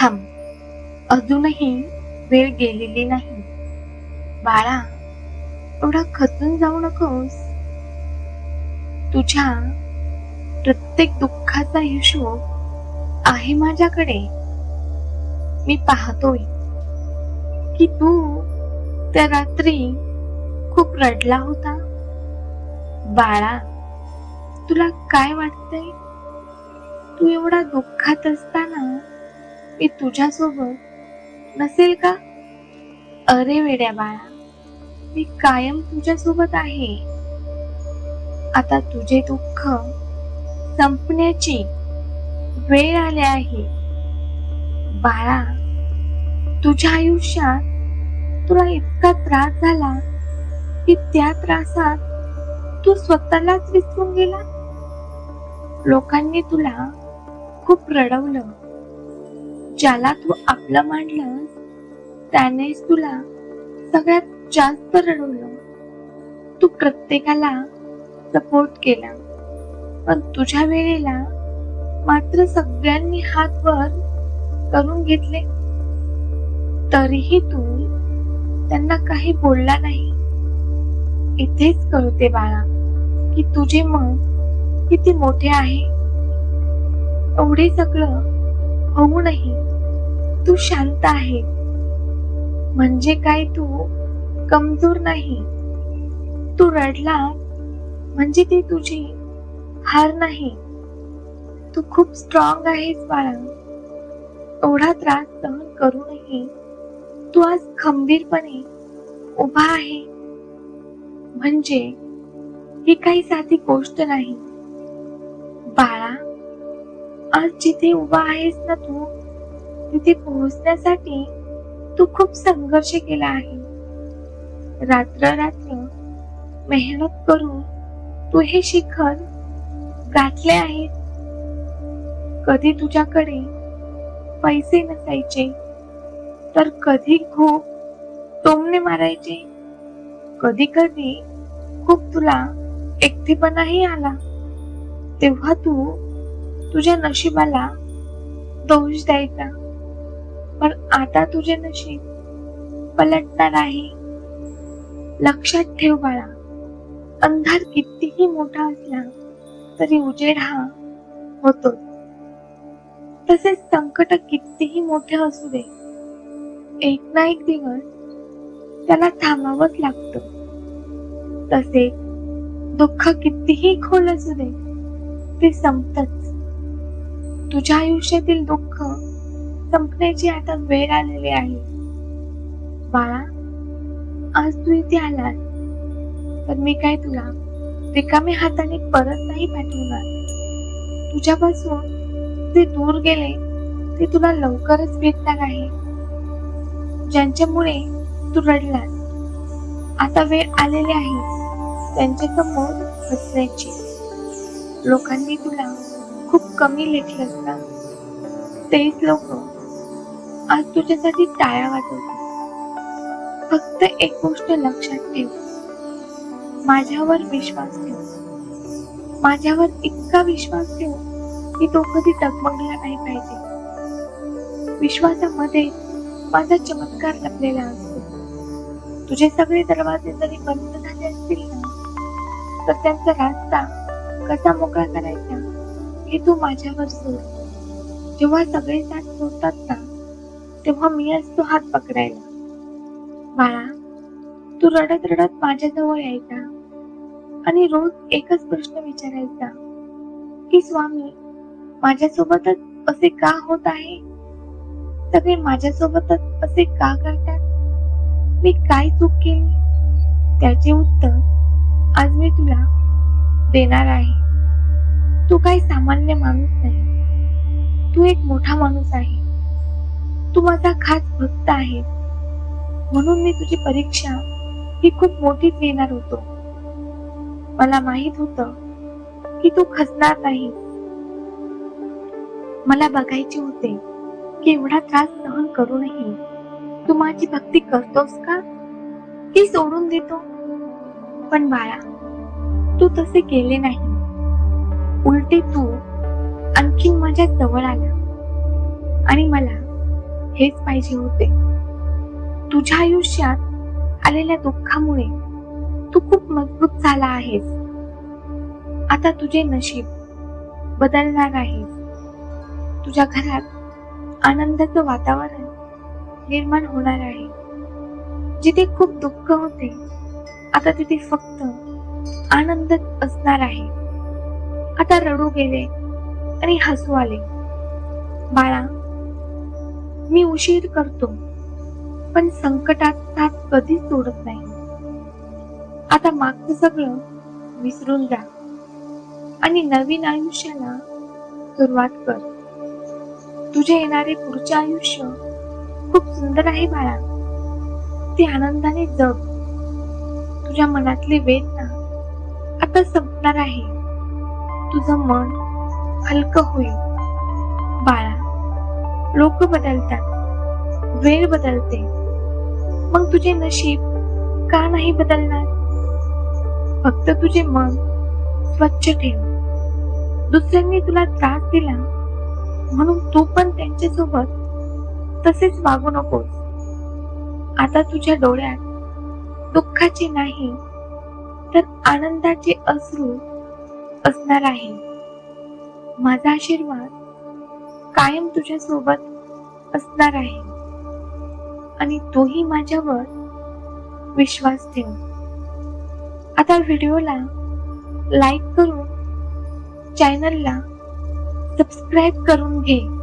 थांब, अजूनही वेळ गेलेली नाही. बाळा, एवढा खचून जाऊ नकोस. तुझ्या प्रत्येक दुःखाचा हिशोब आहे माझ्याकडे. मी पाहतोय की तू त्या रात्री खूप रडला होता. बाळा, तुला काय वाटतंय? तू एवढा दुःखात असताना मी तुझ्यासोबत नसेल का? अरे वेड्या बाळा, मी कायम तुझ्यासोबत आहे. आता तुझे दुःख संपण्याची वेळ आली आहे. बाळा, तुझ्या आयुष्यात तुला इतका त्रास झाला की त्या त्रासात तू स्वतःलाच विसरून गेला. लोकांनी तुला खूप रडवलं. ज्याला तू आपलं मानलंस त्यानेच तुला सगळ्यात जास्त रडवलं. तू प्रत्येकाला सपोर्ट केला, पण तुझ्या वेळेला मात्र सगळ्यांनी हात वर करून घेतले. तरीही तू त्यांना काही बोलला नाही. इथेच कळते बाळा की तुझे मन किती मोठे आहे. एवढे सगळं होऊनही तू शांत आहे. म्हणजे काय, तू कमजोर नाही. तू रडला म्हणजे ती तुझी हार नाही. तू खूप स्ट्रॉंग आहेस बाळा. एवढा त्रास सहन करूनही तू आज खंबीरपणे उभा आहे. म्हणजे ही काही साधी गोष्ट नाही. बाळा, आज जिथे उभा आहेस ना तू, तिथे पोहोचण्यासाठी तू खूप संघर्ष केला आहे. रात्र रात्र मेहनत करून तू हे शिखर गाठले आहे. कधी तुझ्याकडे पैसे नसायचे, तर कधी खूप टोमणे मारायचे. कधी कधी खूप तुला एकटेपणाही आला. तेव्हा तू तुझ्या नशिबाला दोष द्यायचा. पण आता तुझे नशीब पलटणार आहे. लक्षात ठेव बाळा, अंधार कितीही मोठा असला तरी उजेड हा होतो. तसेच संकट कितीही मोठे असू दे, एक ना एक दिवस त्याला थांबावंच लागतं. तसेच दुःख कितीही खोल असू दे, ते संपतच. तुझ्या आयुष्यातील दुःख संपण्याची आता वेळ आलेली आहे. बाळा, आज तू इथे आलास तर मी काय तुला रिकाम्या हाताने परत नाही पाठवणार. तुझ्यापासून जे दूर गेले ते तुला लवकरच भेटणार आहे. ज्यांच्यामुळे तू रडलास, आता वेळ आलेली आहे त्यांच्या समोर हसण्याची. लोकांनी तुला खूप कमी लेखलं असता, तेच लोक आज तुझ्यासाठी टाळ्या वाजवतात. फक्त एक गोष्ट लक्षात ठेव, माझ्यावर विश्वास ठेव. माझ्यावर इतका विश्वास ठेव की तो कधी डगमगला नाही पाहिजे. विश्वासामध्ये माझा चमत्कार लपलेला असतो. तुझे सगळे दरवाजे जरी बंद झाले असतील ना, तर त्यांचा रास्ता कसा मोकळा करायचा हे तू माझ्यावर सोड. जेव्हा सगळे साथ सोडतात ना, तेव्हा मी असतो हात पकडायला. बाळा, तू रडत रडत माझ्याजवळ यायचा आणि रोज एकच प्रश्न विचारायचा की स्वामी, माझ्यासोबतच असे का होत आहे? सगळे माझ्यासोबतच असे का करतात? मी काय चूक केली? त्याचे उत्तर आज मी तुला देणार आहे. तू काही सामान्य माणूस नाही, तू एक मोठा माणूस आहे. तू माझा खास भक्त आहे. म्हणून मी तुझी परीक्षा ही खूप मोठीच घेणार होतो. मला माहित होतं की तू खचणार नाही. मला बघायचे होते की एवढा त्रास सहन करूनही तू माझी भक्ती करतोस का, की सोडून देतो? पण बाळा, तू तसे केले नाही. उलटे तू आणखीन माझ्या जवळ आला आणि मला हेच पाहिजे होते. तुझ्या आयुष्यात आलेल्या दुःखामुळे तू खूप मजबूत झाला आहेस. आता तुझे नशीब बदलणार आहेस. तुझ्या घरात आनंदाचं वातावरण निर्माण होणार आहे. जिथे खूप दुःख होते, आता तिथे फक्त आनंदच असणार आहे. आता रडू गेले आणि हसू आले. बाळा, मी उशीर करतो, पण संकटात साथ कधीच सोडत नाही. आता मागचं सगळं विसरून जा आणि नवीन आयुष्याला सुरुवात कर. तुझे येणारे पुढचे आयुष्य खूप सुंदर आहे बाळा. ते आनंदाने जग. तुझ्या मनातली वेदना आता संपणार आहे. तुझं मन हलकं होईल. बाळा, लोक बदलतात, वेळ बदलते, मग तुझे नशीब का नाही बदलणार? फक्त तुझे मन स्वच्छ ठेव. दुसऱ्यांनी तुला त्रास दिला म्हणून तू पण त्यांच्यासोबत तसेच वागू नकोस. आता तुझ्या डोळ्यात दुःखाचे नाही तर आनंदाचे अश्रू असणार आहे. माझा आशीर्वाद कायम तुझ्या सोबत असणार आहे आणि तोही माझ्यावर विश्वास ठेव. आता व्हिडिओला लाईक करून चॅनलला सबस्क्राईब करून घे.